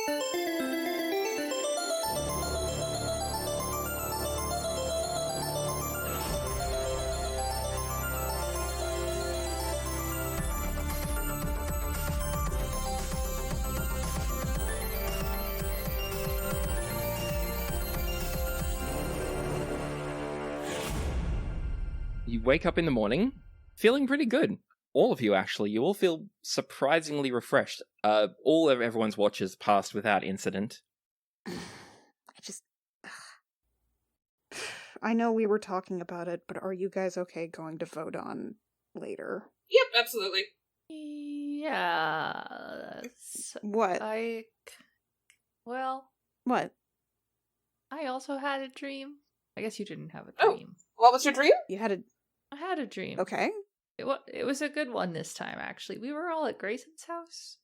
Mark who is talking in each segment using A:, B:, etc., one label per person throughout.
A: You wake up in the morning feeling pretty good. All of you, actually. You all feel surprisingly refreshed. All of everyone's watches passed without incident.
B: I know we were talking about it, but are you guys okay going to vote on later?
C: Yep, absolutely.
D: Yeah.
B: What? What?
D: I also had a dream. I guess you didn't have a
C: Oh.
D: dream.
C: What was your dream?
B: You had a...
D: I had a dream.
B: Okay.
D: It was a good one this time, actually. We were all at Grayson's house.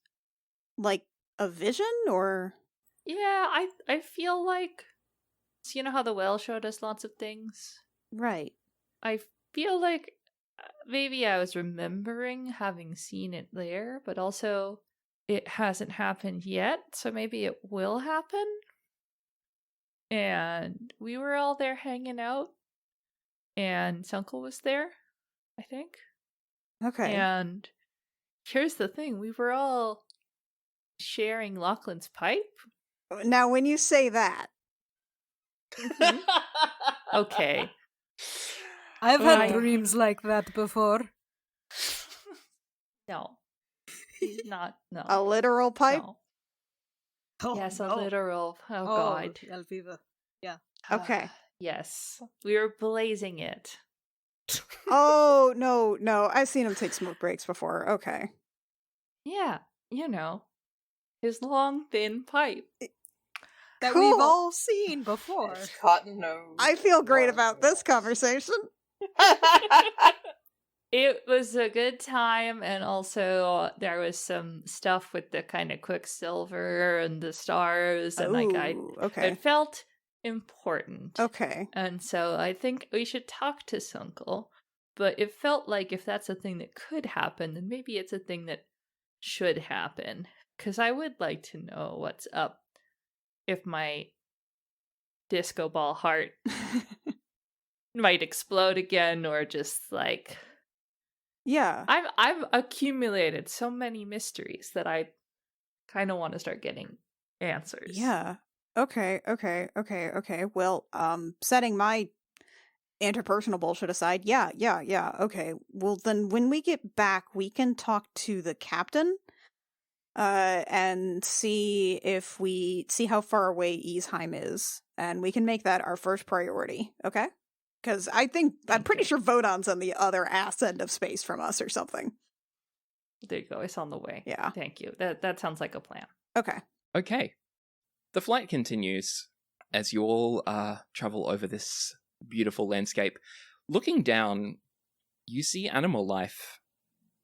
B: Like, a vision, or...?
D: Yeah, I feel like... So you know how the whale showed us lots of things?
B: Right.
D: I feel like maybe I was remembering having seen it there, but also it hasn't happened yet, so maybe it will happen. And we were all there hanging out, and Sunkel was there, I think.
B: Okay.
D: And here's the thing, we were all sharing Lachlan's pipe.
B: Now, when you say that...
D: Okay.
E: I've had dreams like that before.
D: No. He's not, no.
B: A literal pipe?
D: No.
E: Oh,
D: Yes,
E: no.
D: a literal. Oh, God.
E: Yeah.
B: Okay.
D: Yes. We were blazing it.
B: Oh, no. I've seen him take smoke breaks before. Okay.
D: Yeah, his long, thin pipe.
E: That
B: Cool.
E: we've all seen before.
C: It's cotton nose.
B: I feel great about this conversation.
D: It was a good time, and also there was some stuff with the kind of Quicksilver and the stars, and
B: okay.
D: it felt important.
B: Okay.
D: And so I think we should talk to Sunkel, but it felt like if that's a thing that could happen, then maybe it's a thing that should happen. Because I would like to know what's up if my disco ball heart might explode again, or just like...
B: Yeah.
D: I've accumulated so many mysteries that I kind of want to start getting answers.
B: Yeah. Okay. Well, setting my interpersonal bullshit aside, yeah. Okay. Well, then when we get back, we can talk to the captain, and see how far away Easheim is, and we can make that our first priority. Okay? Because I'm pretty sure Vodon's on the other ass end of space from us or something.
D: There you go. It's on the way.
B: Yeah.
D: Thank you. That sounds like a plan.
A: Okay. The flight continues as you all travel over this beautiful landscape. Looking down, you see animal life.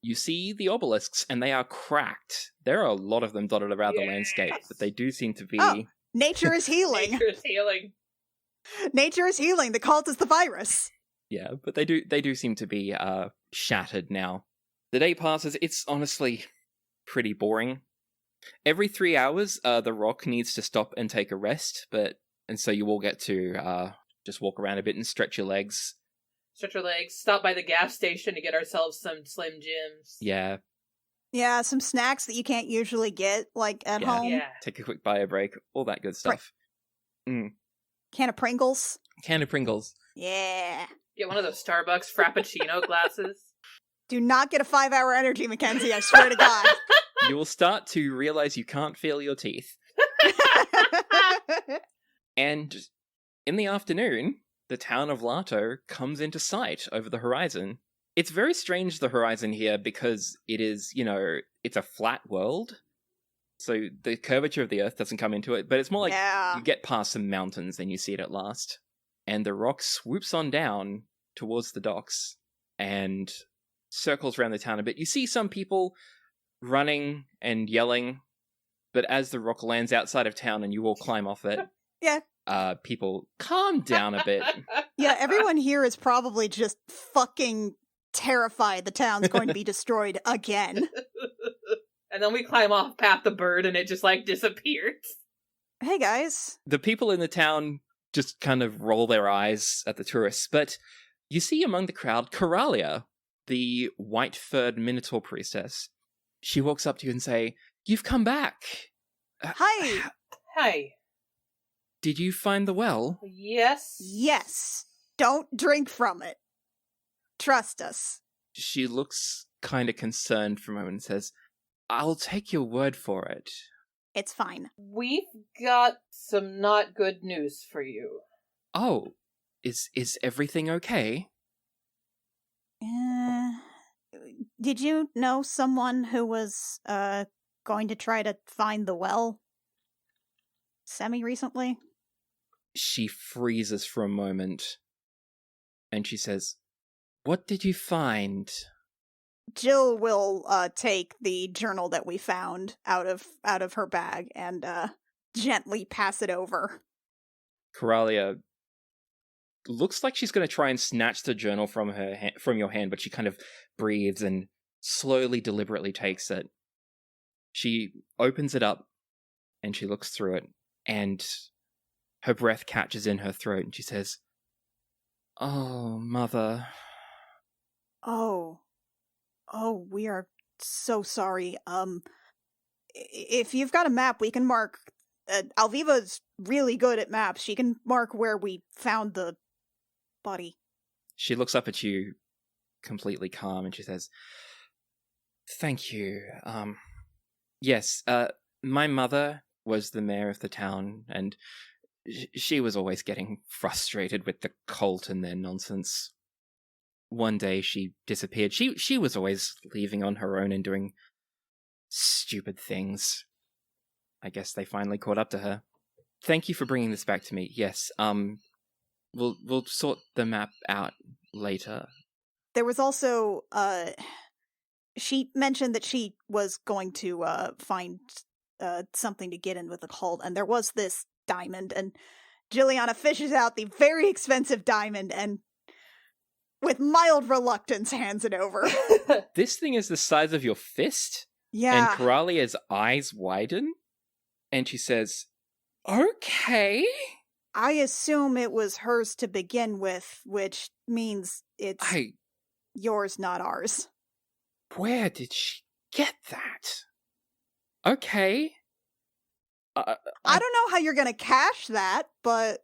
A: You see the obelisks, and they are cracked. There are a lot of them dotted around the landscape, but they do seem to be...
B: Oh, nature is healing.
C: Nature is healing.
B: Nature is healing. The cult is the virus.
A: Yeah, but they do seem to be shattered now. The day passes. It's honestly pretty boring. Every 3 hours, the rock needs to stop and take a rest, and so you all get to just walk around a bit and stretch your legs.
C: Stretch your legs. Stop by the gas station to get ourselves some Slim Jims.
A: Yeah.
B: Yeah, some snacks that you can't usually get, like, at home.
C: Yeah.
A: Take a quick bio break. All that good stuff.
B: Can of Pringles.
A: Can of Pringles.
B: Yeah.
C: Get one of those Starbucks Frappuccino glasses.
B: Do not get a 5-hour energy, Mackenzie, I swear to God.
A: You will start to realize you can't feel your teeth. And in the afternoon, the town of Lato comes into sight over the horizon. It's very strange, the horizon here, because it is, it's a flat world. So the curvature of the earth doesn't come into it, but it's more like you get past some mountains, then you see it at last. And the rock swoops on down towards the docks and circles around the town a bit. You see some people running and yelling, but as the rock lands outside of town and you all climb off it, people calm down a bit.
B: Yeah, everyone here is probably just fucking terrified the town's going to be destroyed again.
C: And then we climb off past the bird and it just, disappears.
B: Hey, guys.
A: The people in the town just kind of roll their eyes at the tourists, but you see among the crowd Coralia, the white-furred Minotaur priestess. She walks up to you and say, "You've come back.
B: Hi.
C: Hi.
A: Did you find the well?"
C: Yes?
B: Yes. Don't drink from it. Trust us.
A: She looks kind of concerned for a moment and says, "I'll take your word for it."
B: It's fine.
C: We've got some not good news for you.
A: "Oh, is everything okay?"
B: Did you know someone who was going to try to find the well semi-recently?
A: She freezes for a moment, and she says, "What did you find?"
B: Jill will take the journal that we found out of her bag and gently pass it over.
A: Coralia looks like she's going to try and snatch the journal from from your hand, but she kind of breathes and slowly, deliberately takes it. She opens it up, and she looks through it, and her breath catches in her throat, and she says, "Oh, Mother."
B: Oh, we are so sorry. If you've got a map, we can mark. Alviva's really good at maps. She can mark where we found the body.
A: She looks up at you, completely calm, and she says, "Thank you. Yes, my mother was the mayor of the town, and she was always getting frustrated with the cult and their nonsense. One day she disappeared. She was always leaving on her own and doing stupid things. I guess they finally caught up to her. Thank you for bringing this back to me. Yes, we'll sort the map out later."
B: There was also she mentioned that she was going to find something to get in with the cult, and there was this diamond, and Juliana fishes out the very expensive diamond and with mild reluctance hands it over.
A: This thing is the size of your fist?
B: Yeah.
A: And Coralia's eyes widen, and she says, "Okay."
B: I assume it was hers to begin with, which means it's yours, not ours.
A: Where did she get that? Okay.
B: I don't know how you're going to cash that, but...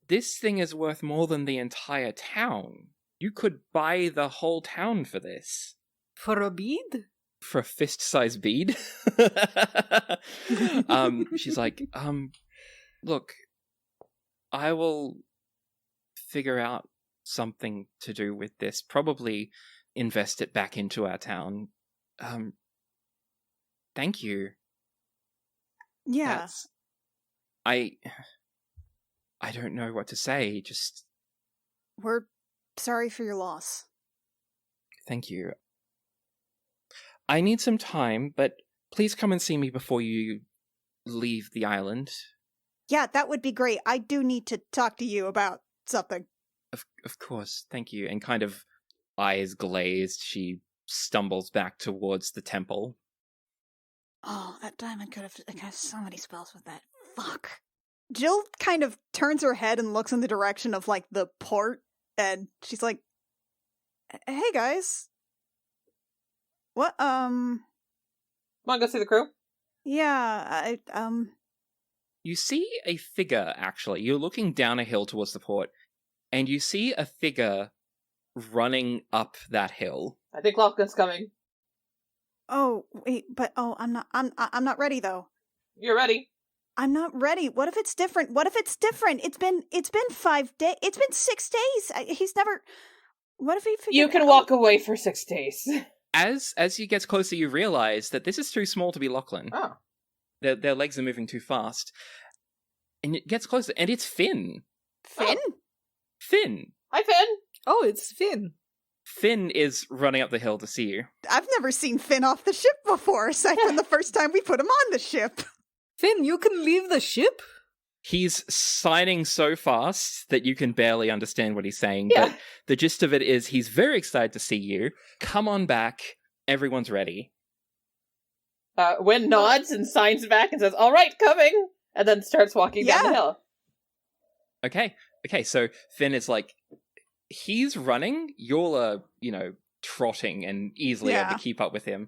A: This thing is worth more than the entire town. You could buy the whole town for this.
E: For a bead?
A: For a fist-sized bead? She's like, look, I will figure out something to do with this. Probably invest it back into our town. Thank you.
B: Yeah.
A: I don't know what to say. Just...
B: We're sorry for your loss.
A: Thank you. I need some time, but please come and see me before you leave the island.
B: Yeah, that would be great. I do need to talk to you about something.
A: Of course, thank you. And kind of eyes glazed, she stumbles back towards the temple.
B: Oh, that diamond could have cast so many spells with that. Fuck. Jill kind of turns her head and looks in the direction of, like, the port, and she's like, "Hey, guys. What,
C: Want to go see the crew?
B: Yeah,
A: You see a figure, actually. You're looking down a hill towards the port, and you see a figure running up that hill.
C: I think Lofkin's coming.
B: Oh, wait, but, I'm not ready, though.
C: You're ready.
B: I'm not ready. What if it's different? It's been 5 days. It's been 6 days. He's never... What if he figured
C: You can walk away for 6 days.
A: As he gets closer, you realize that this is too small to be Lachlan.
C: Oh.
A: Their legs are moving too fast. And it gets closer, and it's Finn.
B: Finn?
C: Oh.
A: Finn.
C: Hi, Finn.
E: Oh, it's Finn.
A: Finn is running up the hill to see you.
B: I've never seen Finn off the ship before, aside from the first time we put him on the ship.
E: Finn, you can leave the ship?
A: He's signing so fast that you can barely understand what he's saying,
C: Yeah.
A: but the gist of it is he's very excited to see you. Come on back. Everyone's ready.
C: Wynn nods and signs back and says, "All right, coming," and then starts walking down the hill.
A: Okay, so Finn is like, he's running, you're, trotting and easily able to keep up with him.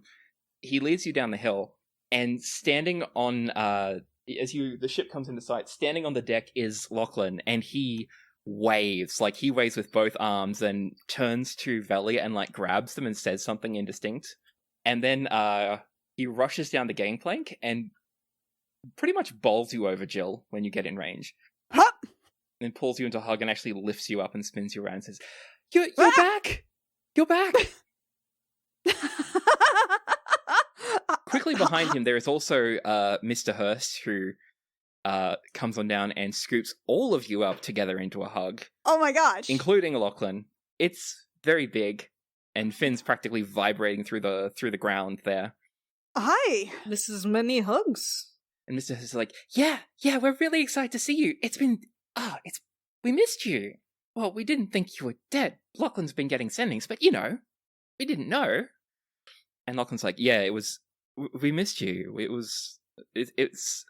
A: He leads you down the hill, and standing on, the ship comes into sight, standing on the deck is Lachlan, and he waves with both arms and turns to Veli and, grabs them and says something indistinct. And then, he rushes down the gangplank and pretty much bowls you over, Jill, when you get in range.
B: Huh?
A: And pulls you into a hug and actually lifts you up and spins you around and says, You're back! You're back! Quickly behind him, there is also Mr. Hurst, who comes on down and scoops all of you up together into a hug.
B: Oh my gosh!
A: Including Lachlan. It's very big, and Finn's practically vibrating through the ground there.
B: Hi!
E: This is many hugs.
A: And Mr. Hurst is like, yeah, we're really excited to see you. We missed you. Well, we didn't think you were dead. Lachlan's been getting sendings, but we didn't know. And Lachlan's like, yeah, we missed you. It's,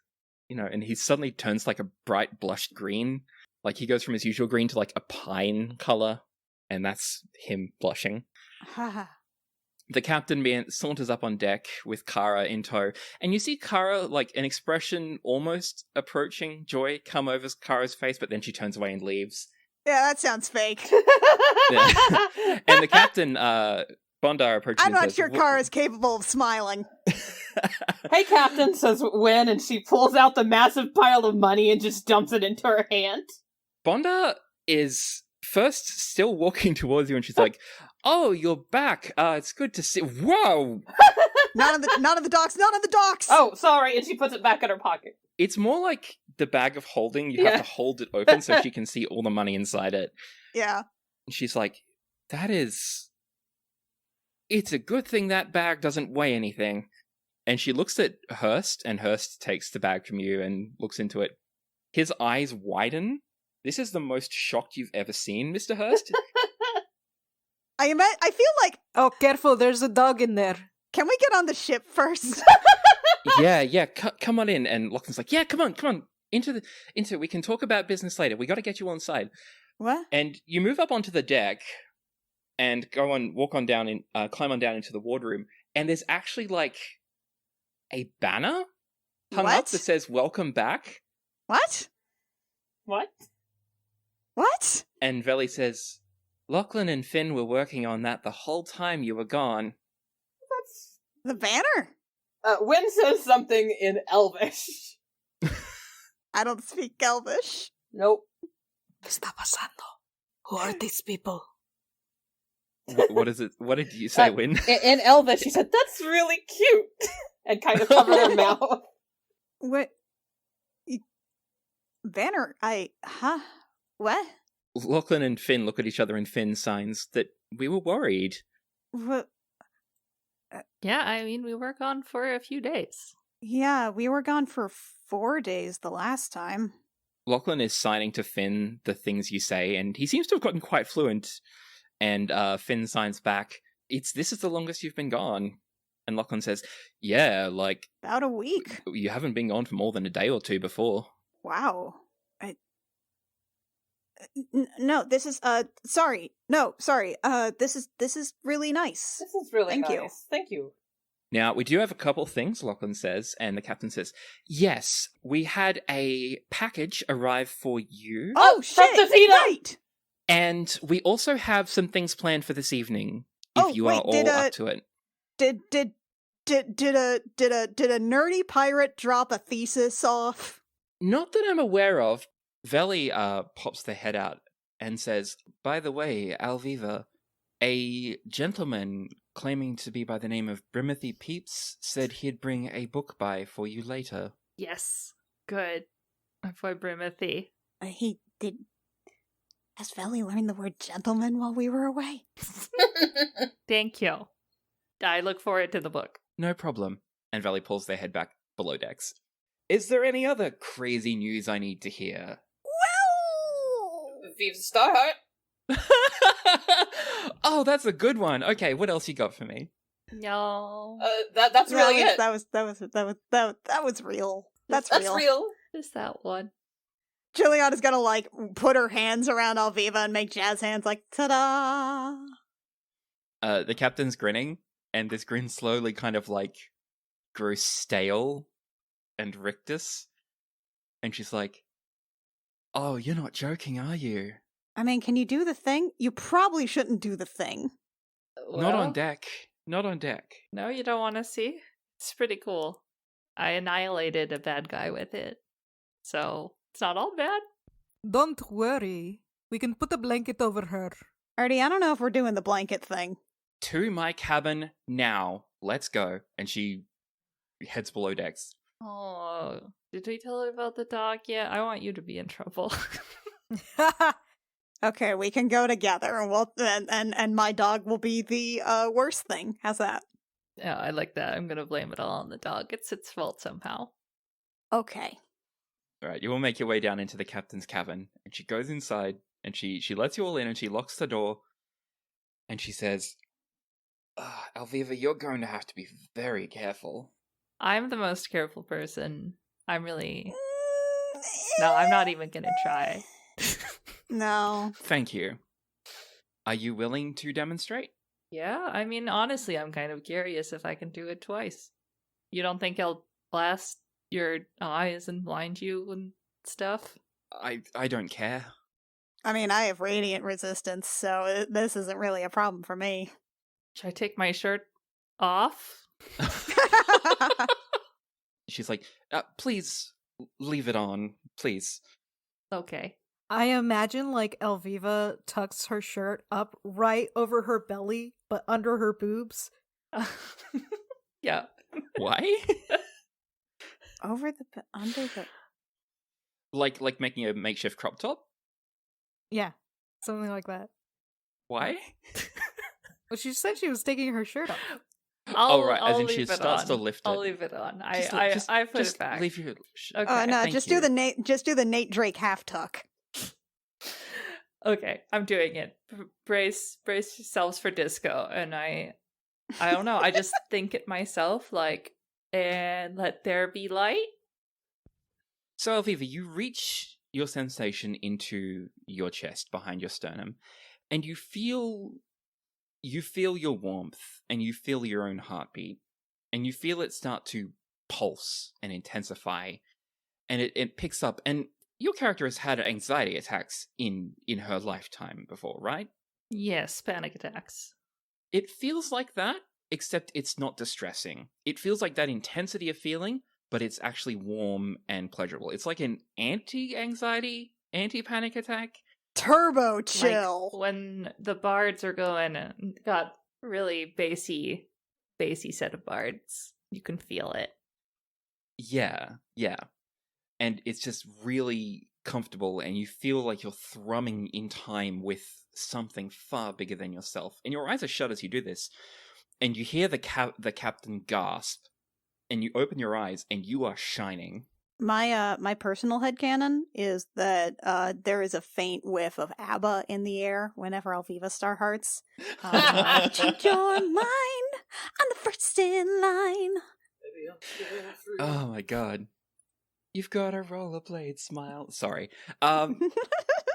A: and he suddenly turns like a bright blushed green. Like he goes from his usual green to like a pine color, and that's him blushing. The captain saunters up on deck with Kara in tow, and you see Kara, like, an expression almost approaching joy come over Kara's face, but then she turns away and leaves.
B: Yeah, that sounds fake.
A: Yeah. And the captain, Bondar, approaches.
B: I'm not sure Kara's capable of smiling.
C: Hey, Captain, says Wynn, and she pulls out the massive pile of money and just dumps it into her hand.
A: Bondar is first still walking towards you, and she's like, "Oh, you're back. It's good to see." Whoa!
B: Not on the docks. Not on the docks.
C: Oh, sorry. And she puts it back in her pocket.
A: It's more like the bag of holding. You have to hold it open so she can see all the money inside it.
B: Yeah.
A: And she's like, it's a good thing that bag doesn't weigh anything. And she looks at Hurst, and Hurst takes the bag from you and looks into it. His eyes widen. This is the most shocked you've ever seen, Mr. Hurst.
B: I feel like...
E: Oh, careful, there's a dog in there.
B: Can we get on the ship first?
A: Yeah, come on in. And Lachlan's like, yeah, come on. Into we can talk about business later. We got to get you on side.
B: What?
A: And you move up onto the deck and climb on down into the wardroom. And there's actually like a banner hung up that says "Welcome back."
B: What?
A: And Veli says, Lachlan and Finn were working on that the whole time you were gone.
C: That's...
B: The banner?
C: Wynn says something in Elvish.
B: I don't speak Elvish.
C: Nope.
E: ¿Qué está pasando? Who are these people?
A: What is it? What did you say, Wynn?
C: In Elvish, she said, "That's really cute," and kind of covered her mouth.
B: What? Banner? What?
A: Lachlan and Finn look at each other and Finn signs that we were worried.
B: What?
D: Yeah, I mean, we were gone for a few days.
B: Yeah, we were gone for 4 days the last time.
A: Lachlan is signing to Finn the things you say, and he seems to have gotten quite fluent. And Finn signs back, this is the longest you've been gone. And Lachlan says, yeah, like...
B: About a week.
A: You haven't been gone for more than a day or two before.
B: Wow. No, this is, sorry. No, sorry. This is really nice.
C: This is really
B: nice.
C: You. Thank you.
A: Now, we do have a couple things, Lachlan says, and the captain says, yes, we had a package arrive for you.
B: Oh, shit! Right!
A: And we also have some things planned for this evening, if you are all up to it.
B: Did a nerdy pirate drop a thesis off?
A: Not that I'm aware of. Veli pops their head out and says, by the way, Alviva, a gentleman claiming to be by the name of Brimothy Peeps said he'd bring a book by for you later.
D: Yes. Good. My boy Brimothy.
B: He did... Has Veli learned the word gentleman while we were away?
D: Thank you. I look forward to the book.
A: No problem. And Veli pulls their head back below decks. Is there any other crazy news I need to hear?
B: Well...
C: Viva Starheart.
A: Oh, that's a good one. Okay, what else you got for me?
D: No.
C: That's really it.
B: That was real. That's real.
C: real.
D: Just that one.
B: Juliana's gonna like put her hands around Alviva and make jazz hands like ta-da.
A: The captain's grinning, and this grin slowly kind of like grows stale and rictus. And she's like, "Oh, you're not joking, are you?"
B: I mean, can you do the thing? You probably shouldn't do the thing.
A: Not on deck. Not on deck.
D: No, you don't want to see? It's pretty cool. I annihilated a bad guy with it. So, it's not all bad.
E: Don't worry. We can put a blanket over her.
B: Artie, I don't know if we're doing the blanket thing.
A: To my cabin now. Let's go. And she heads below decks.
D: Oh, did we tell her about the dog yet? I want you to be in trouble.
B: Okay, we can go together, and we'll and my dog will be the worst thing. How's that?
D: Yeah, I like that. I'm gonna blame it all on the dog. It's its fault somehow.
B: Okay.
A: All right, you all make your way down into the captain's cabin, and she goes inside, and she lets you all in, and she locks the door, and she says, "Alviva, you're going to have to be very careful."
D: I'm the most careful person. I'm really... No, I'm not even gonna try.
B: No.
A: Thank you. Are you willing to demonstrate?
D: Yeah, I mean, honestly, I'm kind of curious if I can do it twice. You don't think I'll blast your eyes and blind you and stuff?
A: I don't care.
B: I mean, I have radiant resistance, so this isn't really a problem for me.
D: Should I take my shirt off?
A: She's like, please leave it on, please.
D: Okay.
E: I imagine like Elviva tucks her shirt up right over her belly, but under her boobs.
D: Yeah.
A: Why?
B: Under the.
A: like making a makeshift crop top?
E: Yeah, something like that.
A: Why?
E: Well, she said she was taking her shirt off.
A: Right, as
D: I'll
A: in she
D: leave it
A: starts
D: on.
A: to lift it.
D: I'll leave it on.
A: Just
D: I put
A: just
D: it back.
A: Leave your.
D: Okay.
B: No,
A: thank
B: just
A: you.
B: do the Nate Drake half tuck.
D: Okay, I'm doing it. Brace yourselves for disco. And I don't know. I just think it myself, like, and let there be light.
A: So, Alviva, you reach your sensation into your chest behind your sternum, and you feel your warmth, and you feel your own heartbeat, and you feel it start to pulse and intensify, and it picks up. And your character has had anxiety attacks in her lifetime before, right?
D: Yes, panic attacks.
A: It feels like that, except it's not distressing. It feels like that intensity of feeling, but it's actually warm and pleasurable. It's like an anti-anxiety, anti-panic attack.
B: Turbo chill.
D: Like when the bards are going, got really bassy set of bards. You can feel it.
A: Yeah. And it's just really comfortable, and you feel like you're thrumming in time with something far bigger than yourself. And your eyes are shut as you do this, and you hear the captain gasp, and you open your eyes, and you are shining.
B: My personal headcanon is that there is a faint whiff of ABBA in the air whenever Alviva star hearts. Change your mind, I'm the first in line.
A: Oh my god. You've got a rollerblade smile. Sorry.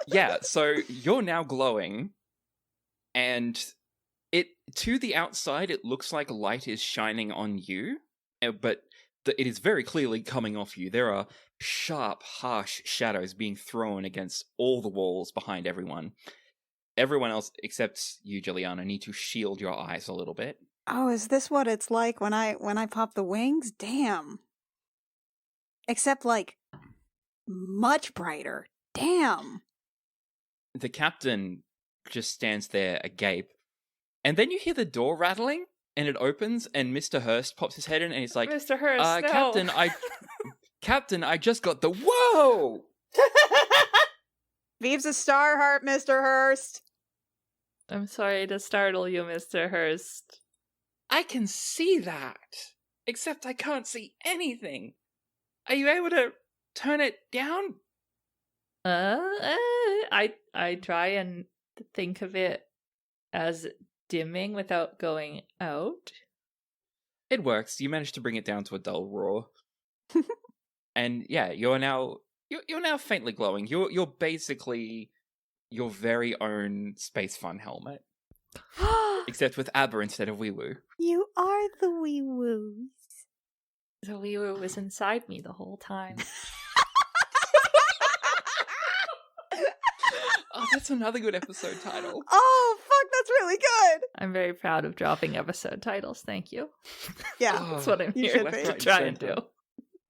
A: Yeah, so you're now glowing, and to the outside, it looks like light is shining on you, but it is very clearly coming off you. There are sharp, harsh shadows being thrown against all the walls behind everyone. Everyone else, except you, Juliana, need to shield your eyes a little bit.
B: Oh, is this what it's like when I pop the wings? Damn. Except like much brighter. Damn.
A: The captain just stands there agape, and then you hear the door rattling, and it opens, and Mr. Hurst pops his head in, and he's like,
D: Mr. Hurst, no.
A: Captain, I just got the whoa!
B: Vives a star heart, Mr. Hurst.
D: I'm sorry to startle you, Mr. Hurst.
A: I can see that, except I can't see anything. Are you able to turn it down?
D: I try and think of it as dimming without going out.
A: It works. You managed to bring it down to a dull roar. And yeah, you're now faintly glowing. You're basically your very own Space Fun helmet. Except with ABBA instead of Weewoo.
B: You are the Weewoos.
D: The Weewoo was inside me the whole time.
A: Oh, that's another good episode title.
B: Oh, fuck, that's really good.
D: I'm very proud of dropping episode titles. Thank you.
B: Yeah,
D: That's what I'm
B: you
D: here
B: should
A: left,
B: be.
D: to
A: right, and
D: try and do.
A: centre.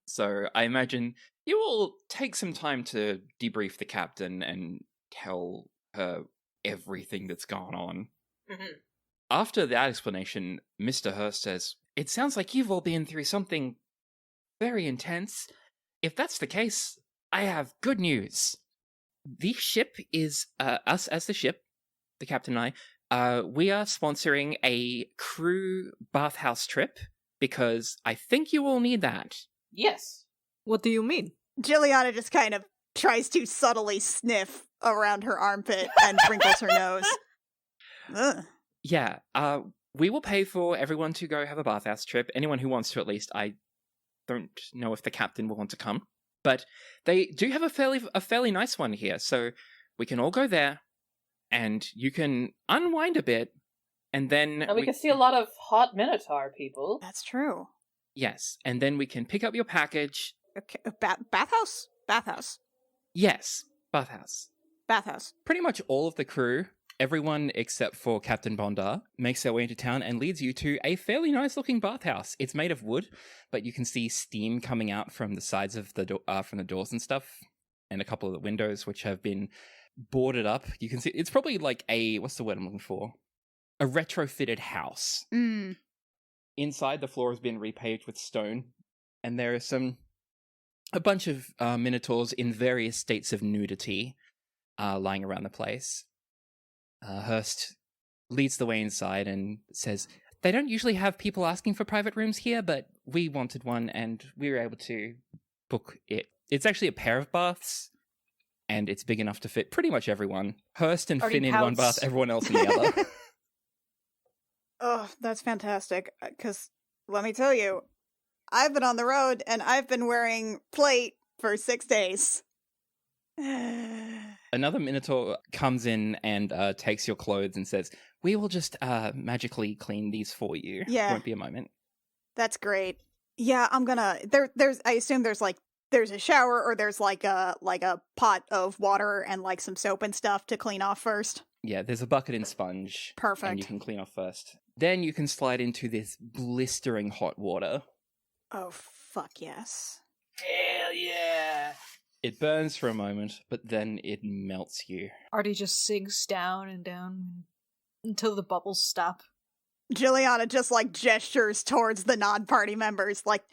A: So I imagine you will take some time to debrief the captain and tell her everything that's gone on.
C: Mhm.
A: After that explanation, Mr. Hurst says, "It sounds like you've all been through something very intense. If that's the case, I have good news. The ship is, us as the ship, the captain and I, we are sponsoring a crew bathhouse trip because I think you all need that."
C: Yes.
E: What do you mean?
B: Jilliana just kind of tries to subtly sniff around her armpit and wrinkles her nose. Ugh.
A: Yeah, we will pay for everyone to go have a bathhouse trip. Anyone who wants to, at least. I don't know if the captain will want to come. But they do have a fairly nice one here, so we can all go there, and you can unwind a bit, and then...
C: And we can see a lot of hot Minotaur people.
B: That's true.
A: Yes, and then we can pick up your package.
B: Okay, bathhouse? Bathhouse.
A: Yes, bathhouse.
B: Bathhouse.
A: Pretty much all of the crew, everyone except for Captain Bondar, makes their way into town and leads you to a fairly nice-looking bathhouse. It's made of wood, but you can see steam coming out from the sides of the from the doors and stuff, and a couple of the windows which have been boarded up. You can see it's probably like what's the word I'm looking for? A retrofitted house.
B: Mm.
A: Inside, the floor has been repaved with stone, and there is a bunch of minotaurs in various states of nudity lying around the place. Hurst leads the way inside and says, "They don't usually have people asking for private rooms here, but we wanted one and we were able to book it. It's actually a pair of baths, and it's big enough to fit pretty much everyone. Hurst and
E: Artie
A: Finn in one
E: pouts.
A: bath, everyone else in the other."
B: Oh, that's fantastic. Because let me tell you, I've been on the road and I've been wearing plate for 6 days.
A: Another minotaur comes in and takes your clothes and says, "We will just magically clean these for you.
B: Yeah.
A: Won't be a moment."
B: That's great. Yeah, I'm gonna. There's. I assume there's a shower or there's like a pot of water and like some soap and stuff to clean off first.
A: Yeah, there's a bucket and sponge.
B: Perfect.
A: And you can clean off first. Then you can slide into this blistering hot water.
B: Oh fuck yes.
C: Hell yeah.
A: It burns for a moment, but then it melts you.
E: Artie just sinks down and down until the bubbles stop.
B: Juliana just like gestures towards the non-party members, like,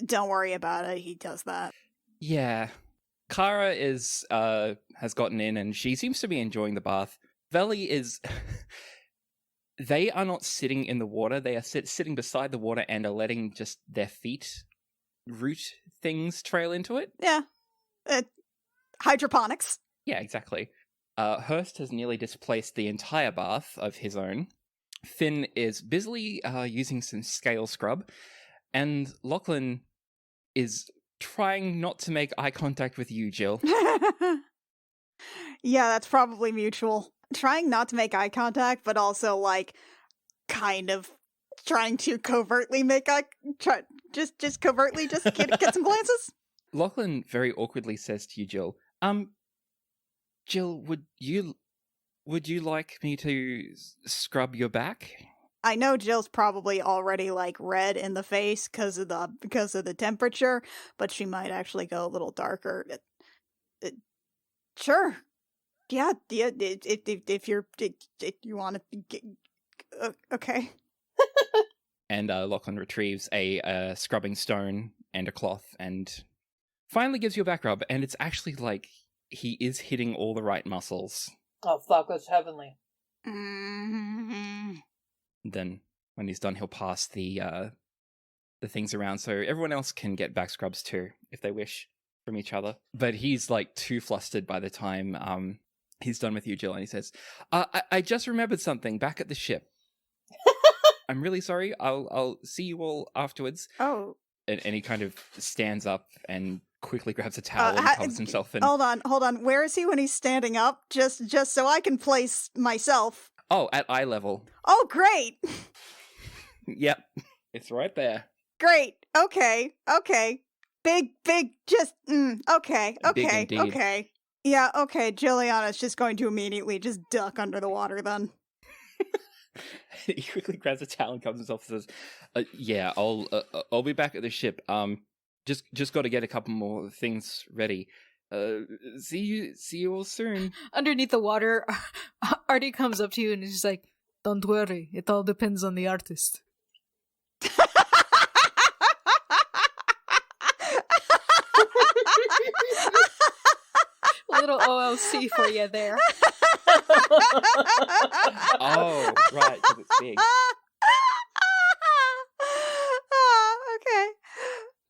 B: "Don't worry about it." He does that.
A: Yeah. Kara has gotten in and she seems to be enjoying the bath. Veli is... They are not sitting in the water. They are sitting beside the water and are letting just their feet root things trail into it.
B: Yeah. Hydroponics.
A: Yeah, exactly. Hurst has nearly displaced the entire bath of his own. Finn is busily using some scale scrub, and Lachlan is trying not to make eye contact with you, Jill.
B: Yeah, that's probably mutual. Trying not to make eye contact, but also like kind of trying to covertly make just covertly just get some glances.
A: Lachlan very awkwardly says to you, Jill, Jill, would you like me to scrub your back?
B: I know Jill's probably already like red in the face because of the temperature, but she might actually go a little darker. Sure. Yeah. If you want to, okay.
A: And Lachlan retrieves a scrubbing stone and a cloth and finally gives you a back rub, and it's actually like he is hitting all the right muscles.
C: Oh fuck, that's heavenly.
B: Mm-hmm.
A: Then when he's done, he'll pass the things around so everyone else can get back scrubs too, if they wish, from each other. But he's like too flustered by the time he's done with you, Jill, and he says, I just remembered something back at the ship. I'm really sorry. I'll see you all afterwards.
B: Oh.
A: And he kind of stands up and quickly grabs a towel and covers himself in.
B: Hold on. Where is he when he's standing up? Just so I can place myself.
A: Oh, at eye level.
B: Oh, great.
A: Yep. It's right there.
B: Great. Okay. Big, just, okay.
A: Big indeed.
B: Okay. Yeah, okay. Juliana's just going to immediately just duck under the water then.
A: He quickly grabs a towel and covers himself and says, yeah, I'll be back at the ship. Just got to get a couple more things ready. See you all soon.
E: Underneath the water, Artie comes up to you and he's like, "Don't worry, it all depends on the artist." A little OLC for you there.
A: Oh, right, because it's big.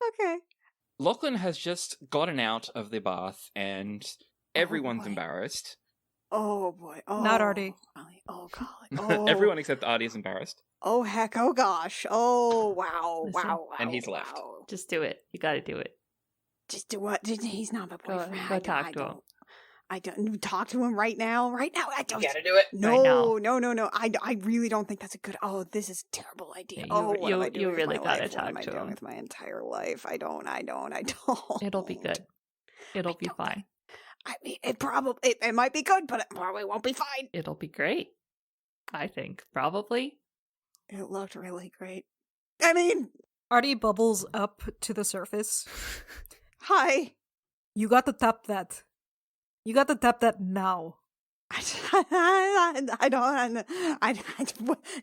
B: Okay.
A: Lachlan has just gotten out of the bath and everyone's
B: boy.
A: embarrassed.
B: Oh boy. Oh,
E: Not Artie.
B: golly. Oh golly. Oh.
A: Everyone except Artie is embarrassed.
B: Oh heck. Oh gosh. Oh wow.
D: Listen,
B: Wow.
A: and he's left.
B: Wow.
D: Just do it. You gotta do it.
B: Just do what? He's not my boyfriend.
D: Go talk to him.
B: I don't talk to him right now. I don't.
C: You gotta do it.
B: No,
D: right now.
B: no. I really don't think that's a good. Oh, this is a terrible idea.
D: Yeah,
B: What am I doing
D: you
B: with
D: really
B: my
D: gotta
B: life? What am
D: talk
B: I
D: to
B: doing
D: him.
B: with my entire life? I don't.
D: It'll be good. It'll be fine.
B: I mean, it might be good, but it probably won't be fine.
D: It'll be great. I think. Probably.
B: It looked really great. I mean,
E: Artie bubbles up to the surface.
B: hi.
E: You got to tap that. You got to tap that now.
B: I don't.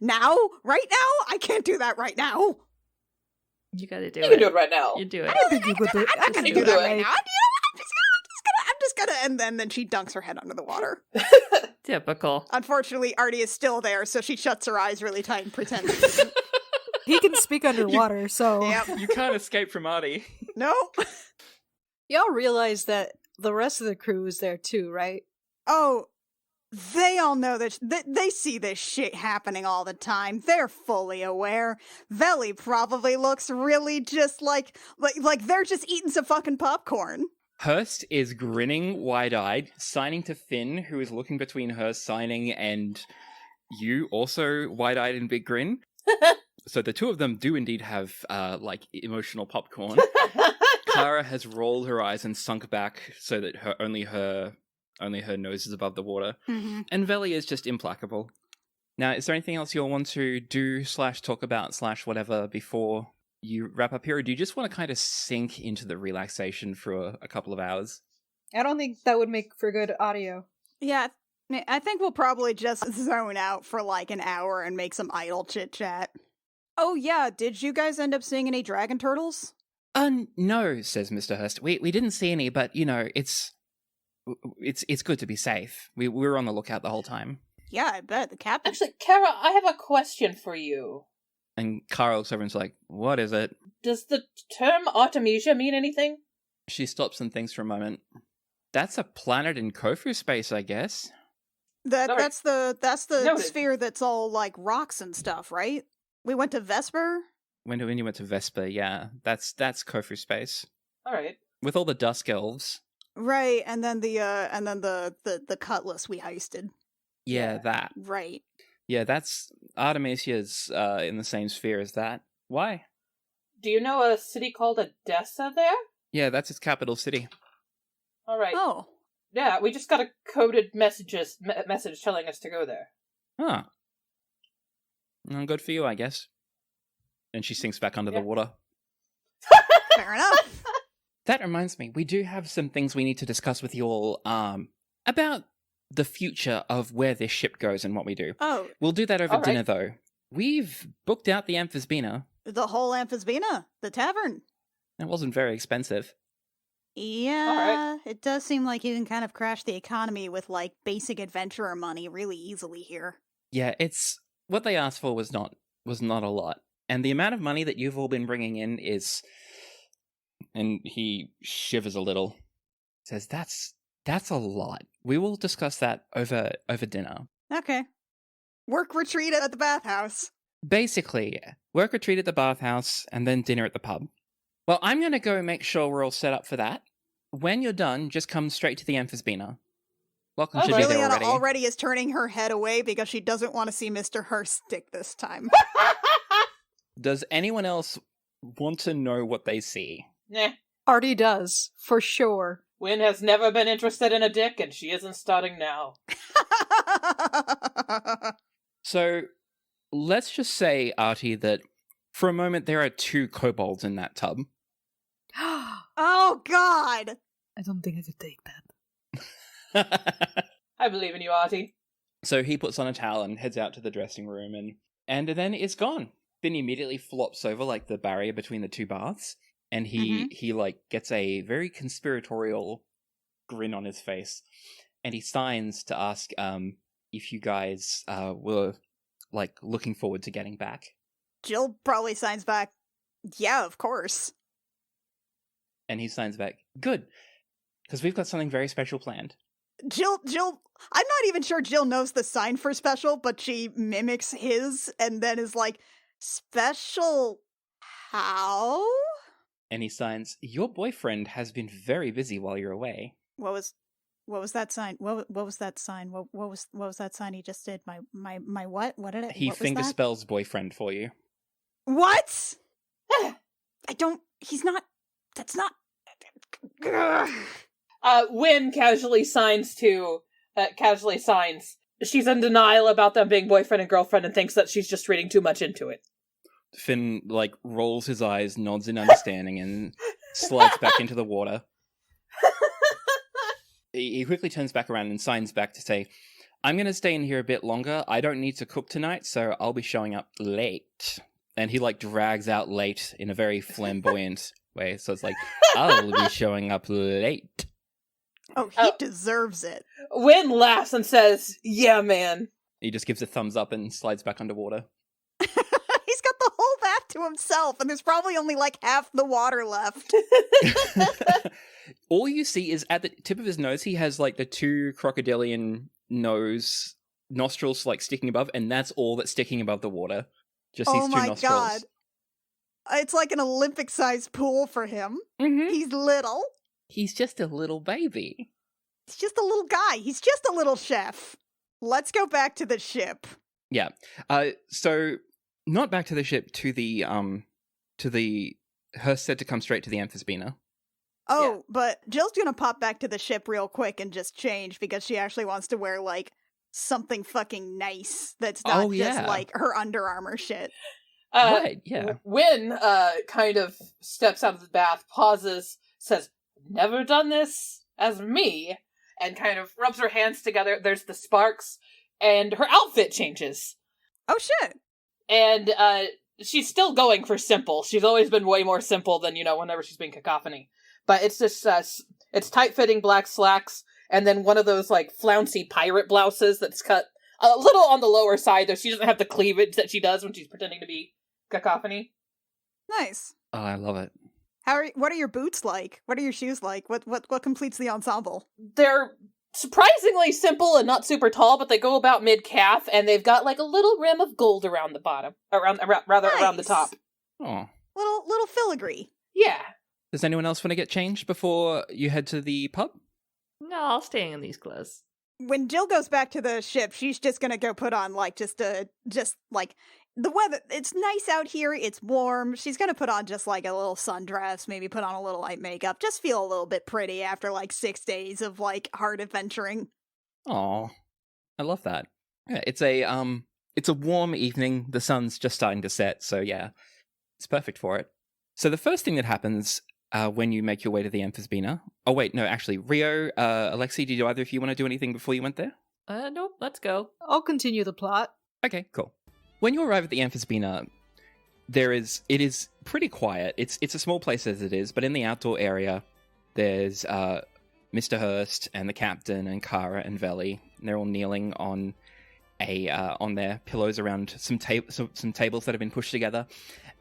B: Now? Right now? I can't do that right now.
D: You gotta do
C: You
D: it.
C: can do it right now.
D: You do it.
E: I don't think you could do it.
B: I'm not gonna
C: You
B: do
C: can
B: that
C: do it.
B: right now. You know what? I'm just gonna, and then she dunks her head under the water.
D: Typical.
B: Unfortunately, Artie is still there, so she shuts her eyes really tight and pretends.
E: He can speak underwater, so...
B: Yep.
A: You can't escape from Artie.
B: Nope.
E: Y'all realize that the rest of the crew is there too, right?
B: Oh, they all know that they see this shit happening all the time. They're fully aware. Veli probably looks really just like they're just eating some fucking popcorn.
A: Hurst is grinning wide-eyed, signing to Finn, who is looking between her signing and you, also wide-eyed and big grin. So the two of them do indeed have, emotional popcorn. Clara has rolled her eyes and sunk back so that only her nose is above the water.
B: Mm-hmm.
A: And Veli is just implacable. Now, is there anything else you'll want to do / talk about / whatever before you wrap up here? Or do you just want to kind of sink into the relaxation for a couple of hours?
E: I don't think that would make for good audio.
B: Yeah, I think we'll probably just zone out for like an hour and make some idle chit-chat. Oh yeah, did you guys end up seeing any dragon turtles?
A: No, says Mr. Hurst. We didn't see any, but, it's good to be safe. We were on the lookout the whole time.
B: Yeah, I bet. The captain...
C: Actually, Kara, I have a question for you.
A: And Kara looks over and's like, what is it?
C: Does the term Artemisia mean anything?
A: She stops and thinks for a moment. That's a planet in Kofu space, I guess.
B: That's the
C: Noted.
B: sphere that's all like rocks and stuff, right? We went to Vesper?
A: When you went to Vesper, yeah. That's Kofu space.
C: Alright.
A: With all the Dusk Elves.
B: Right, and then the cutlass we heisted.
A: Yeah, that.
B: Right.
A: Yeah, that's Artemisia's in the same sphere as that. Why?
C: Do you know a city called Odessa there?
A: Yeah, that's its capital city.
C: Alright.
B: Oh.
C: Yeah, we just got a coded message telling us to go there.
A: Huh. Well, good for you, I guess. And she sinks back under the water.
B: Fair enough.
A: That reminds me, we do have some things we need to discuss with you all about the future of where this ship goes and what we do.
B: Oh,
A: We'll do that over
C: All right.
A: dinner, though. We've booked out the Amphisbena.
B: the whole Amphisbena, the tavern.
A: It wasn't very expensive.
B: Yeah, it does seem like you can kind of crash the economy with like basic adventurer money really easily here.
A: Yeah, it's what they asked for was not a lot, and the amount of money that you've all been bringing in is. And he shivers a little. Says that's a lot. We will discuss that over dinner.
B: Okay. Work retreat at the bathhouse.
A: Basically, work or treat at the bathhouse, and then dinner at the pub. Well, I'm going to go make sure we're all set up for that. When you're done, just come straight to the Amphisbena. Welcome should be there
B: Juliana
A: already.
B: already is turning her head away because she doesn't want to see Mr. Hurst stick this time.
A: Does anyone else want to know what they see?
C: Nah.
E: Artie does, for sure.
C: Wynn has never been interested in a dick, and she isn't starting now.
A: So, let's just say, Artie, that for a moment there are 2 kobolds in that tub.
B: Oh, God!
E: I don't think I could take that.
C: I believe in you, Artie.
A: So he puts on a towel and heads out to the dressing room, and then it's gone. Then he immediately flops over like the barrier between the 2 baths, and he like gets a very conspiratorial grin on his face, and he signs to ask if you guys were like looking forward to getting back.
B: Jill probably signs back, yeah, of course.
A: And he signs back, good, because we've got something very special planned.
B: Jill, I'm not even sure Jill knows the sign for special, but she mimics his and then is like, special how?
A: And he signs, your boyfriend has been very busy while you're away.
B: What was that sign? What was that sign? What was that sign he just did? My what? What did it?
A: He
B: what was that?
A: fingerspells boyfriend for you.
B: What? He's not. That's not.
C: Wynn casually signs. She's in denial about them being boyfriend and girlfriend and thinks that she's just reading too much into it.
A: Finn, like, rolls his eyes, nods in understanding, and slides back into the water. He quickly turns back around and signs back to say, I'm going to stay in here a bit longer. I don't need to cook tonight, so I'll be showing up late. And he, like, drags out late in a very flamboyant way. So it's like, I'll be showing up late.
B: Oh, he deserves it.
C: Wynn laughs and says, yeah, man.
A: He just gives a thumbs up and slides back underwater.
B: He's got the whole bath to himself, and there's probably only like half the water left.
A: All you see is at the tip of his nose, he has like the 2 crocodilian nostrils like sticking above, and that's all that's sticking above the water. Just these 2 nostrils. Oh my god.
B: It's like an Olympic-sized pool for him.
A: Mm-hmm.
B: He's little.
A: He's just a little baby.
B: He's just a little guy. He's just a little chef. Let's go back to the ship.
A: Yeah. So not back to the ship, to the Hurst said to come straight to the Amphisbena.
B: Oh,
C: Yeah.
B: But Jill's gonna pop back to the ship real quick and just change because she actually wants to wear like something fucking nice that's not just like her Under Armour shit.
A: Right, yeah.
C: Wynn kind of steps out of the bath, pauses, says, never done this as me, and kind of rubs her hands together. There's the sparks, and her outfit changes.
B: Oh shit!
C: And she's still going for simple. She's always been way more simple than, whenever she's been cacophony. But it's just, it's tight-fitting black slacks, and then one of those, like, flouncy pirate blouses that's cut a little on the lower side, though she doesn't have the cleavage that she does when she's pretending to be cacophony.
B: Nice.
A: Oh, I love it.
B: What are your boots like? What are your shoes like? What completes the ensemble?
C: They're surprisingly simple and not super tall, but they go about mid-calf, and they've got, like, a little rim of gold around the bottom. Around the top.
A: Oh.
B: Little filigree.
C: Yeah.
A: Does anyone else want to get changed before you head to the pub?
D: No, I'll stay in these clothes.
B: When Jill goes back to the ship, she's just gonna go put on like just like the weather. It's nice out here. It's warm. She's gonna put on just like a little sundress, maybe put on a little light makeup, just feel a little bit pretty after like 6 days of like hard adventuring.
A: Oh, I love that. Yeah, it's a warm evening. The sun's just starting to set, so yeah, it's perfect for it. So the first thing that happens when you make your way to the Amphisbena... Oh, wait, no, actually, Rio, Alexi, did either of you want to do anything before you went there?
D: Nope, let's go.
E: I'll continue the plot.
A: Okay, cool. When you arrive at the Amphisbena, it is pretty quiet. It's a small place as it is, but in the outdoor area, there's Mr. Hurst and the captain and Kara and Veli. And they're all kneeling on on their pillows around some tables that have been pushed together.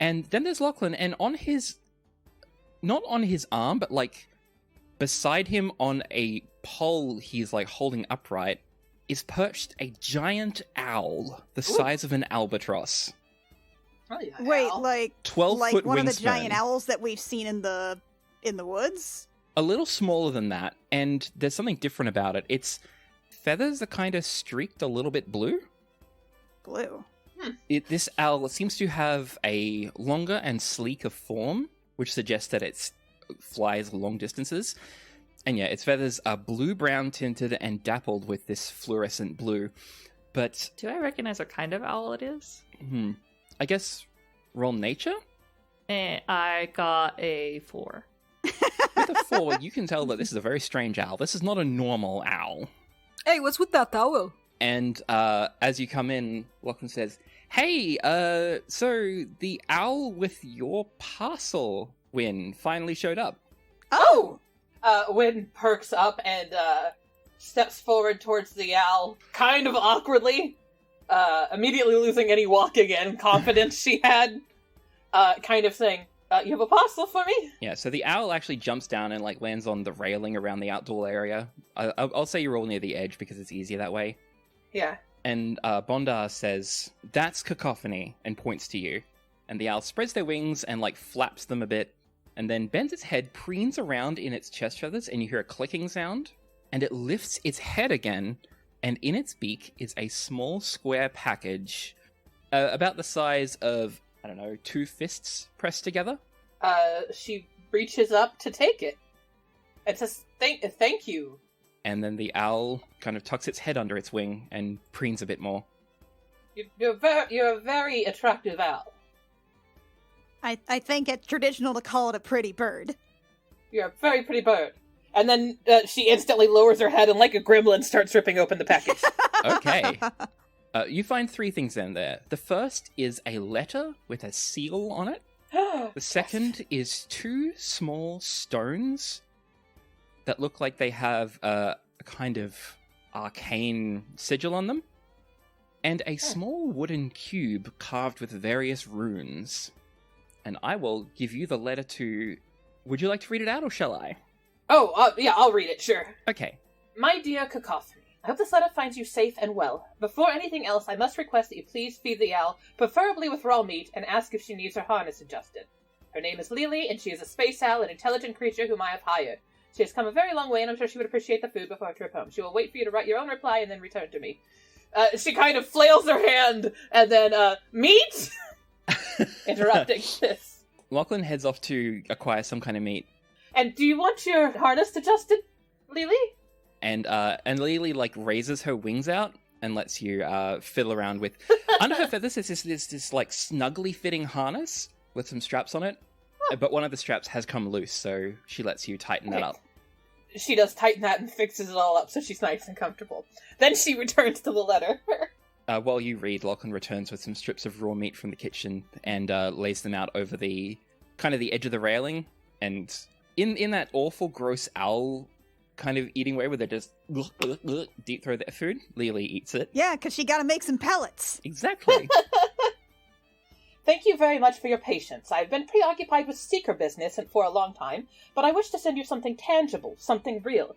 A: And then there's Lachlan, and not on his arm, but like beside him on a pole he's like holding upright, is perched a giant owl the size of an albatross.
C: Oh, yeah,
B: Wait,
C: owl.
B: like
A: 12-foot
B: one of the
A: wingspan.
B: giant owls that we've seen in the woods?
A: A little smaller than that, and there's something different about it. Its feathers are kind of streaked a little bit blue.
B: Blue.
A: This owl seems to have a longer and sleeker form, which suggests that it flies long distances. And yeah, its feathers are blue-brown tinted and dappled with this fluorescent blue. But
D: Do I recognize what kind of owl it is?
A: I guess roll nature?
D: I got a 4.
A: With a 4, you can tell that this is a very strange owl. This is not a normal owl.
E: Hey, what's with that owl?
A: And as you come in, Lachlan says, "Hey, so the owl with your parcel, Win, finally showed up."
C: Oh! Wynn perks up and steps forward towards the owl, kind of awkwardly, immediately losing any walking and confidence she had, kind of saying, "You have a parcel for me?"
A: Yeah, so the owl actually jumps down and like lands on the railing around the outdoor area. I'll say you're all near the edge because it's easier that way.
C: Yeah.
A: And Bondar says, "That's Cacophony," and points to you. And the owl spreads their wings and like flaps them a bit, and then bends its head, preens around in its chest feathers, and you hear a clicking sound. And it lifts its head again, and in its beak is a small square package, about the size of, I don't know, 2 fists pressed together.
C: She reaches up to take it. It says, thank you.
A: And then the owl kind of tucks its head under its wing and preens a bit more.
C: You're a very attractive owl.
B: I think it's traditional to call it a pretty bird.
C: You're a very pretty bird. And then she instantly lowers her head and like a gremlin starts ripping open the package.
A: Okay. You find 3 things in there. The first is a letter with a seal on it. The second is 2 small stones that look like they have a kind of arcane sigil on them. And a small wooden cube carved with various runes. And I will give you the letter to... Would you like to read it out, or shall I?
C: Oh, yeah, I'll read it, sure.
A: Okay.
C: My dear Cacophony, I hope this letter finds you safe and well. Before anything else, I must request that you please feed the owl, preferably with raw meat, and ask if she needs her harness adjusted. Her name is Lily, and she is a space owl, an intelligent creature whom I have hired. She has come a very long way, and I'm sure she would appreciate the food before her trip home. She will wait for you to write your own reply and then return to me. She kind of flails her hand, and then, meat? Interrupting this.
A: Lachlan heads off to acquire some kind of meat.
C: And do you want your harness adjusted, Lily?
A: And Lily, like, raises her wings out and lets you fiddle around with... Under her feathers, there's this, like, snugly fitting harness with some straps on it. Oh. But one of the straps has come loose, so she lets you tighten that up.
C: She does tighten that and fixes it all up so she's nice and comfortable. Then she returns to the letter.
A: While you read, Lachlan returns with some strips of raw meat from the kitchen and lays them out over the kind of the edge of the railing. And in that awful, gross owl kind of eating way where they just deep throw their food, Lily eats it.
B: Yeah, because she got to make some pellets.
A: Exactly.
C: Thank you very much for your patience. I've been preoccupied with seeker business for a long time, but I wish to send you something tangible, something real.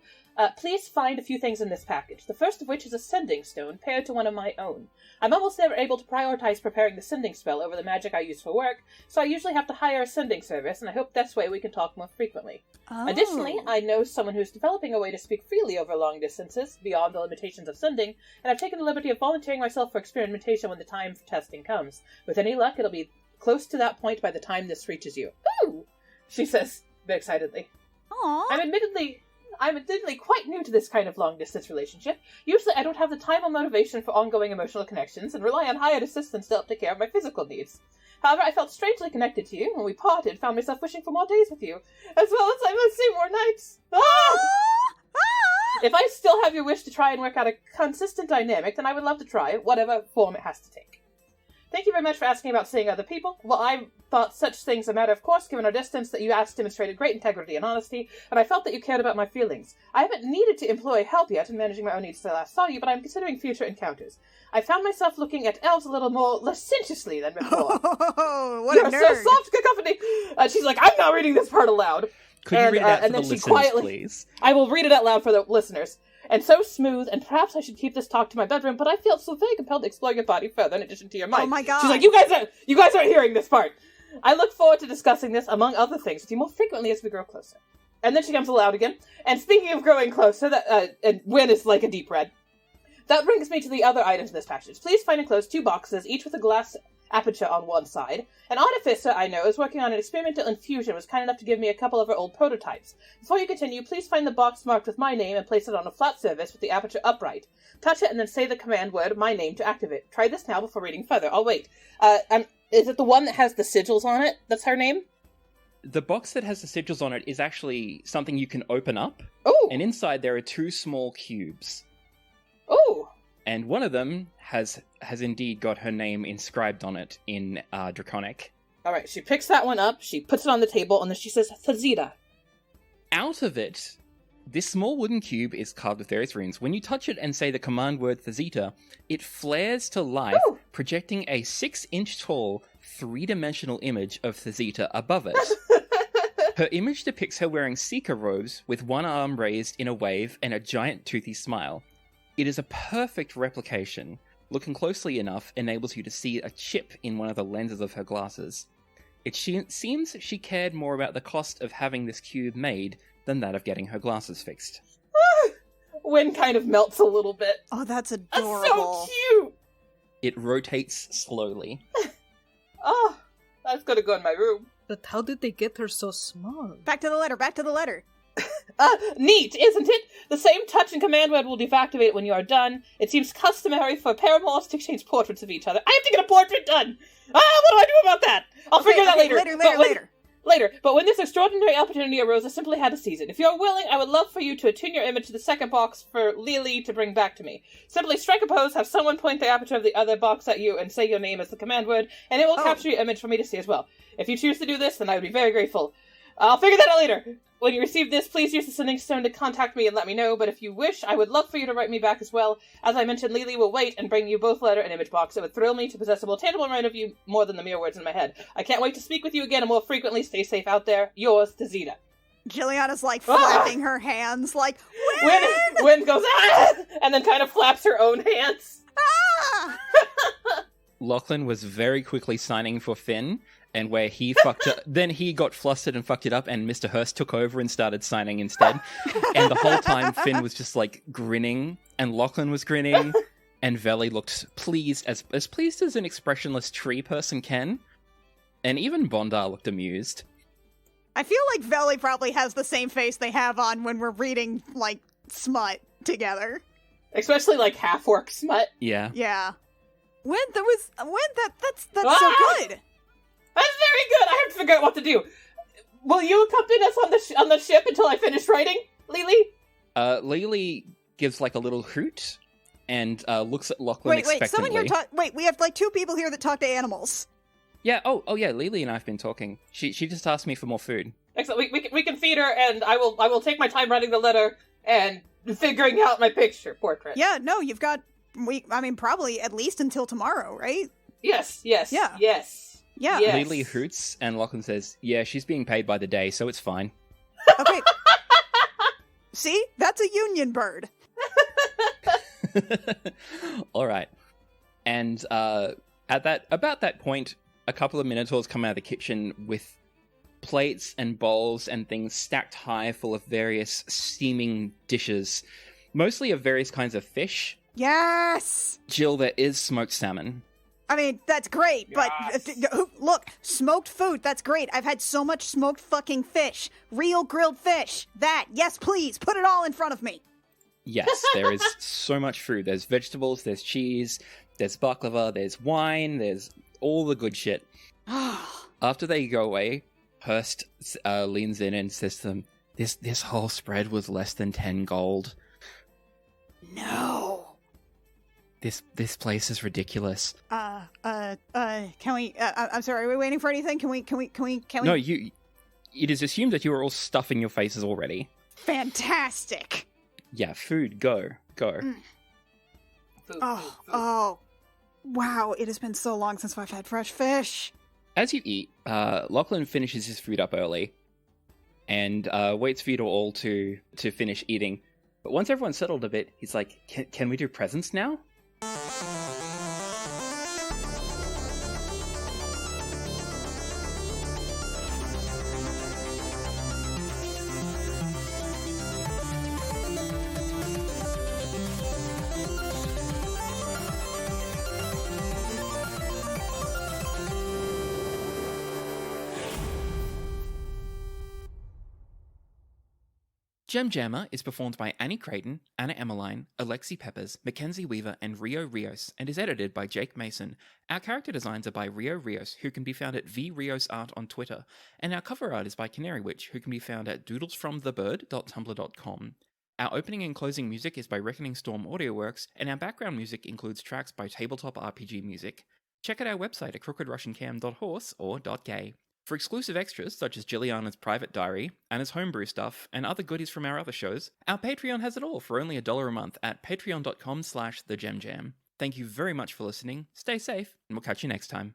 C: Please find a few things in this package, the first of which is a sending stone paired to one of my own. I'm almost never able to prioritize preparing the sending spell over the magic I use for work, so I usually have to hire a sending service, and I hope this way we can talk more frequently.
B: Oh.
C: Additionally, I know someone who's developing a way to speak freely over long distances, beyond the limitations of sending, and I've taken the liberty of volunteering myself for experimentation when the time for testing comes. With any luck, it'll be close to that point by the time this reaches you. Ooh! She says, excitedly.
B: Aww.
C: I'm admittedly quite new to this kind of long-distance relationship. Usually I don't have the time or motivation for ongoing emotional connections and rely on hired assistants to help take care of my physical needs. However, I felt strangely connected to you. When we parted, found myself wishing for more days with you, as well as I must say more nights. Ah! If I still have your wish to try and work out a consistent dynamic, then I would love to try it, whatever form it has to take. Thank you very much for asking about seeing other people. Well, I thought such things a matter of course, given our distance, that you asked demonstrated great integrity and honesty, and I felt that you cared about my feelings. I haven't needed to employ help yet in managing my own needs since I last saw you, but I'm considering future encounters. I found myself looking at elves a little more licentiously than before.
B: Oh, what
C: You're
B: a nerd.
C: so soft, Cacophony! She's like, I'm not reading this part aloud.
A: Could you read it out for the
C: then she
A: listeners,
C: quietly,
A: please?
C: I will read it out loud for the listeners. And so smooth, and perhaps I should keep this talk to my bedroom, but I feel so very compelled to explore your body further in addition to your mind.
B: Oh my god.
C: She's like, you guys aren't hearing this part. I look forward to discussing this, among other things, with you more frequently as we grow closer. And then she comes aloud again. And speaking of growing closer, and Wynn is like a deep red. That brings me to the other items in this package. Please find and close 2 boxes, each with a glass aperture on one side. An artificer I know is working on an experimental infusion was kind enough to give me a couple of her old prototypes. Before you continue, please find the box marked with my name and place it on a flat surface with the aperture upright. Touch it and then say the command word, my name, to activate. Try this now before reading further. I'll wait. Is it the one that has the sigils on it? That's her name?
A: The box that has the sigils on it is actually something you can open up.
C: Oh!
A: And inside there are 2 small cubes.
C: Oh!
A: And one of them has indeed got her name inscribed on it in Draconic.
C: Alright, she picks that one up, she puts it on the table, and then she says, Thazita.
A: Out of it, this small wooden cube is carved with various runes. When you touch it and say the command word Thazita, it flares to life,
C: Ooh.
A: projecting a 6-inch tall, 3-dimensional image of Thazita above it. Her image depicts her wearing seeker robes with one arm raised in a wave and a giant toothy smile. It is a perfect replication. Looking closely enough enables you to see a chip in one of the lenses of her glasses. It seems she cared more about the cost of having this cube made than that of getting her glasses fixed.
C: Wynn kind of melts a little bit.
B: Oh, that's
C: That's
B: adorable.
C: so cute!
A: It rotates slowly.
C: Oh, that's gonna go in my room.
E: But how did they get her so small?
B: Back to the letter.
C: Neat, isn't it? The same touch and command word will deactivate when you are done. It seems customary for paramours to exchange portraits of each other. I have to get a portrait done! What do I do about that? I'll figure that later. Later. But when this extraordinary opportunity arose, I simply had to seize it. If you're willing, I would love for you to attune your image to the second box for Lily to bring back to me. Simply strike a pose, have someone point the aperture of the other box at you, and say your name as the command word, and it will capture your image for me to see as well. If you choose to do this, then I would be very grateful. I'll figure that out later. When you receive this, please use the sending stone to contact me and let me know, but if you wish, I would love for you to write me back as well. As I mentioned, Lily will wait and bring you both letter and image box. It would thrill me to possess a more tangible reminder of you more than the mere words in my head. I can't wait to speak with you again and more frequently. Stay safe out there. Yours, Tazita.
B: Jilliana's like flapping her hands like,
C: Wynn goes, ah! And then kind of flaps her own hands.
B: Ah!
A: Lachlan was very quickly signing for Finn, and where he fucked up, then he got flustered and fucked it up, and Mr. Hurst took over and started signing instead. And the whole time Finn was just like grinning, and Lachlan was grinning, and Veli looked pleased, as pleased as an expressionless tree person can. And even Bondar looked amused.
B: I feel like Veli probably has the same face they have on when we're reading, like, smut together.
C: Especially like half-orc smut.
A: Yeah.
B: Yeah. That's so
C: Ah!
B: good.
C: That's very good. I have to figure out what to do. Will you accompany us on the ship until I finish writing, Lily?
A: Lily gives like a little hoot and looks at Lachlan expectantly.
B: Wait, someone here wait, we have like 2 people here that talk to animals.
A: Yeah, oh yeah, Lily and I have been talking. She just asked me for more food.
C: Excellent. We can feed her, and I will take my time writing the letter and figuring out my picture portrait.
B: Yeah, no, you've got probably at least until tomorrow, right?
C: Yes.
B: Yeah.
C: Yes.
B: Yeah.
C: Yes.
A: Lily hoots, and Lachlan says, yeah, she's being paid by the day, so it's fine.
B: Okay. See? That's a union bird.
A: All right. And about that point, a couple of Minotaurs come out of the kitchen with plates and bowls and things stacked high full of various steaming dishes, mostly of various kinds of fish.
B: Yes!
A: Jill, there is smoked salmon.
B: I mean, that's great, but look, smoked food, that's great. I've had so much smoked fucking fish. Real grilled fish. Yes, please, put it all in front of me.
A: Yes, there is so much food. There's vegetables, there's cheese, there's baklava, there's wine, there's all the good shit. After they go away, Hurst leans in and says to them, This whole spread was less than 10 gold.
B: No.
A: This place is ridiculous.
B: Can we, I'm sorry, are we waiting for anything? Can we?
A: No, it is assumed that you are all stuffing your faces already.
B: Fantastic.
A: Yeah, food, go.
B: Mm.
C: Food.
B: Oh, wow, it has been so long since I've had fresh fish.
A: As you eat, Lachlan finishes his food up early. and waits for you all to finish eating. But once everyone's settled a bit, he's like, can we do presents now? Gem Jammer is performed by Annie Creighton, Anna Emmeline, Alexi Peppers, Mackenzie Weaver, and Rio Rios, and is edited by Jake Mason. Our character designs are by Rio Rios, who can be found at vriosart on Twitter, and our cover art is by Canary Witch, who can be found at doodlesfromthebird.tumblr.com. Our opening and closing music is by Reckoning Storm AudioWorks, and our background music includes tracks by Tabletop RPG Music. Check out our website at crookedrussiancam.horse or .gay. For exclusive extras, such as Jilliana's private diary, Anna's homebrew stuff, and other goodies from our other shows, our Patreon has it all for only $1 a month at patreon.com/thegemjam. Thank you very much for listening, stay safe, and we'll catch you next time.